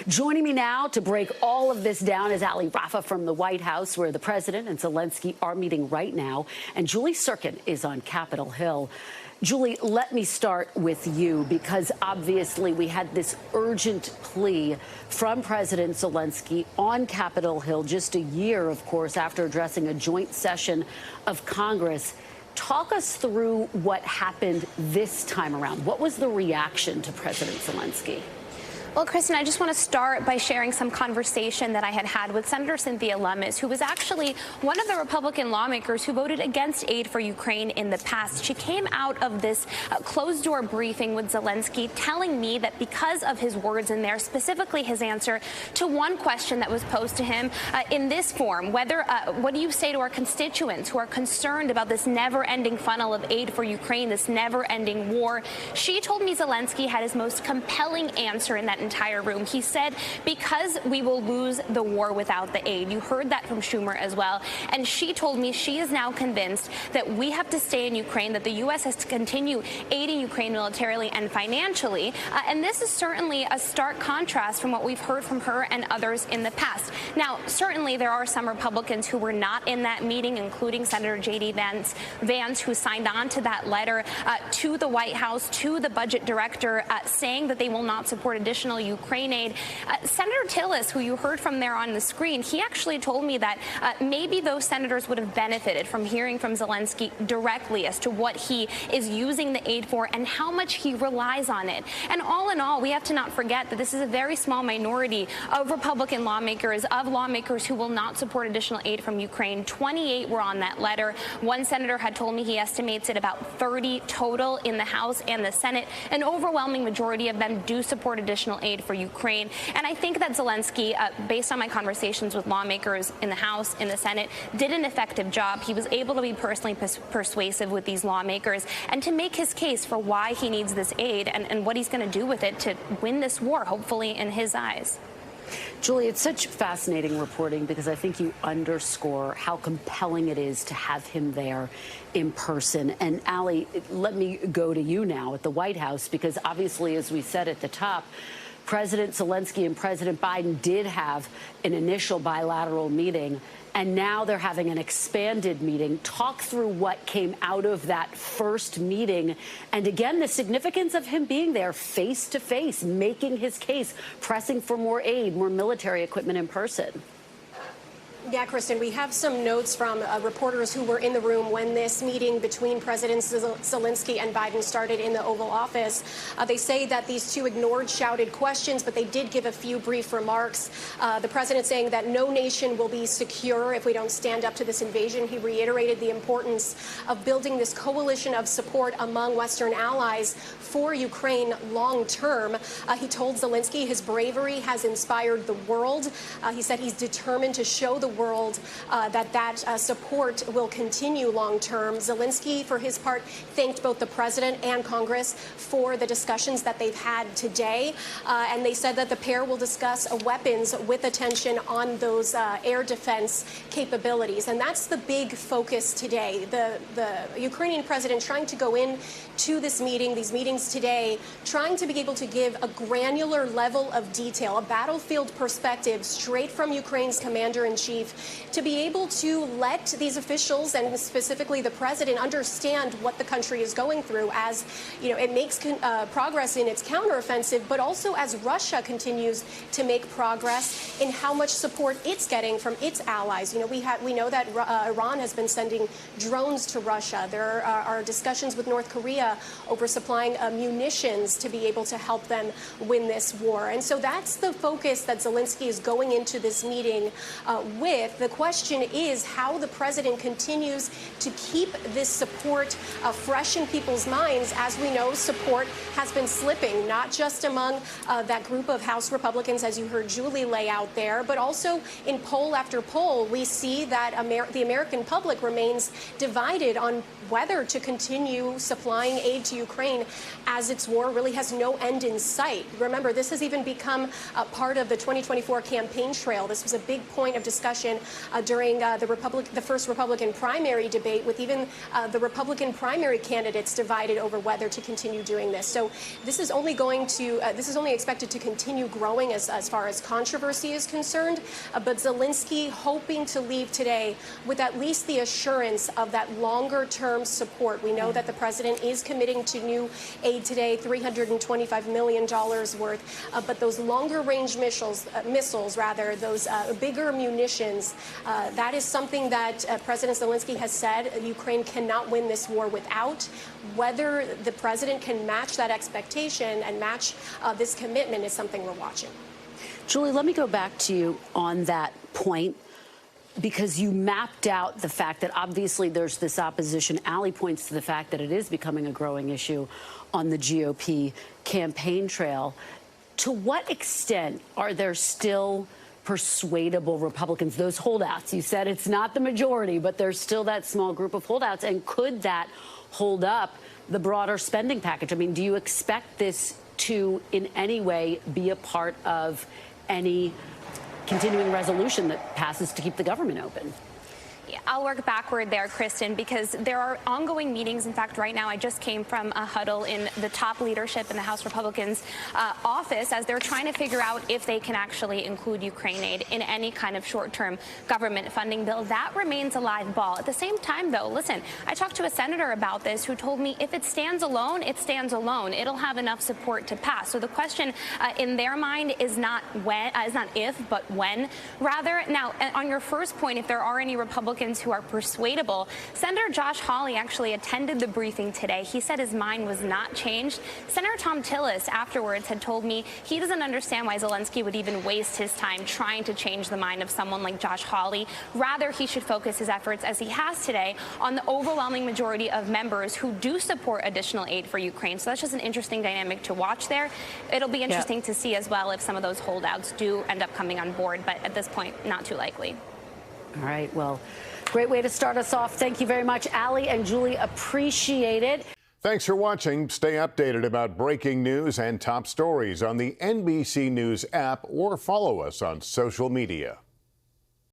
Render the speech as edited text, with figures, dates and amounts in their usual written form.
Joining me now to break all of this down is Ali Rafa from the White House, where the president and Zelenskyy are meeting right now. And Julie Sirkin is on Capitol Hill. Julie, let me start with you, because obviously we had this urgent plea from President Zelenskyy on Capitol Hill just a year, of course, after addressing a joint session of Congress. Talk us through what happened this time around. What was the reaction to President Zelenskyy? Well, Kristen, I just want to start by sharing some conversation that I had with Senator Cynthia Lummis, who was actually one of the Republican lawmakers who voted against aid for Ukraine in the past. She came out of this closed-door briefing with Zelenskyy telling me that because of his words in there, specifically his answer to one question that was posed to him in this form, what do you say to our constituents who are concerned about this never-ending funnel of aid for Ukraine, this never-ending war? She told me Zelenskyy had his most compelling answer in that entire room. He said, because we will lose the war without the aid. You heard that from Schumer as well. And she told me she is now convinced that we have to stay in Ukraine, that the U.S. has to continue aiding Ukraine militarily and financially. And this is certainly a stark contrast from what we've heard from her and others in the past. Now, certainly there are some Republicans who were not in that meeting, including Senator J.D. Vance, who signed on to that letter to the White House, to the budget director, saying that they will not support additional Ukraine aid. Senator Tillis, who you heard from there on the screen, he actually told me that maybe those senators would have benefited from hearing from Zelenskyy directly as to what he is using the aid for and how much he relies on it. And all in all, we have to not forget that this is a very small minority of Republican lawmakers, who will not support additional aid from Ukraine. 28 were on that letter. One senator had told me he estimates it about 30 total in the House and the Senate. An overwhelming majority of them do support additional aid for Ukraine. And I think that Zelenskyy, based on my conversations with lawmakers in the House, in the Senate, did an effective job. He was able to be personally persuasive with these lawmakers and to make his case for why he needs this aid and what he's going to do with it to win this war, hopefully, in his eyes. Julie, it's such fascinating reporting because I think you underscore how compelling it is to have him there in person. And Ali, let me go to you now at the White House, because obviously, as we said at the top, President Zelenskyy and President Biden did have an initial bilateral meeting, and now they're having an expanded meeting. Talk through what came out of that first meeting, and again, the significance of him being there face to face, making his case, pressing for more aid, more military equipment in person. Yeah, Kristen, we have some notes from reporters who were in the room when this meeting between President Zelenskyy and Biden started in the Oval Office. They say that these two ignored shouted questions, but they did give a few brief remarks. The president saying that no nation will be secure if we don't stand up to this invasion. He reiterated the importance of building this coalition of support among Western allies for Ukraine long term. He told Zelenskyy his bravery has inspired the world. He said he's determined to show the world that support will continue long term. Zelenskyy, for his part, thanked both the president and Congress for the discussions that they've had today. And they said that the pair will discuss weapons with attention on those air defense capabilities. And that's the big focus today. The Ukrainian president trying to go in to this meeting, these meetings today, trying to be able to give a granular level of detail, a battlefield perspective straight from Ukraine's commander-in-chief, to be able to let these officials and specifically the president understand what the country is going through as, you know, it makes progress in its counteroffensive, but also as Russia continues to make progress in how much support it's getting from its allies. You know, we know that Iran has been sending drones to Russia. There are discussions with North Korea over supplying munitions to be able to help them win this war. And so that's the focus that Zelenskyy is going into this meeting with. The question is how the president continues to keep this support fresh in people's minds. As we know, support has been slipping, not just among that group of House Republicans, as you heard Julie lay out there, but also in poll after poll, we see that the American public remains divided on whether to continue supplying aid to Ukraine as its war really has no end in sight. Remember, this has even become a part of the 2024 campaign trail. This was a big point of discussion expectation during the first Republican primary debate, with even the Republican primary candidates divided over whether to continue doing this. So this is only expected to continue growing as far as controversy is concerned. But Zelenskyy hoping to leave today with at least the assurance of that longer-term support. We know that the president is committing to new aid today, $325 million worth, but those longer-range missiles, those bigger munitions, that is something that President Zelenskyy has said Ukraine cannot win this war without. Whether the president can match that expectation and match this commitment is something we're watching. Julie, let me go back to you on that point, because you mapped out the fact that obviously there's this opposition. Ali points to the fact that it is becoming a growing issue on the GOP campaign trail. To what extent are there still persuadable Republicans, those holdouts? You said it's not the majority, but there's still that small group of holdouts. And could that hold up the broader spending package? I mean, do you expect this to in any way be a part of any continuing resolution that passes to keep the government open? Yeah, I'll work backward there, Kristen, because there are ongoing meetings. In fact, right now I just came from a huddle in the top leadership in the House Republicans' office as they're trying to figure out if they can actually include Ukraine aid in any kind of short-term government funding bill. That remains a live ball. At the same time, though, listen, I talked to a senator about this who told me if it stands alone, it stands alone. It'll have enough support to pass. So the question in their mind is not if, but when, rather. Now, on your first point, if there are any Republicans who are persuadable, Senator Josh Hawley actually attended the briefing today. He said his mind was not changed. Senator Tom Tillis afterwards had told me he doesn't understand why Zelenskyy would even waste his time trying to change the mind of someone like Josh Hawley. Rather, he should focus his efforts, as he has today, on the overwhelming majority of members who do support additional aid for Ukraine. So that's just an interesting dynamic to watch there. It'll be interesting to see as well if some of those holdouts do end up coming on board, but at this point, not too likely. All right, well, great way to start us off. Thank you very much, Ali and Julie. Appreciate it. Thanks for watching. Stay updated about breaking news and top stories on the NBC News app or follow us on social media.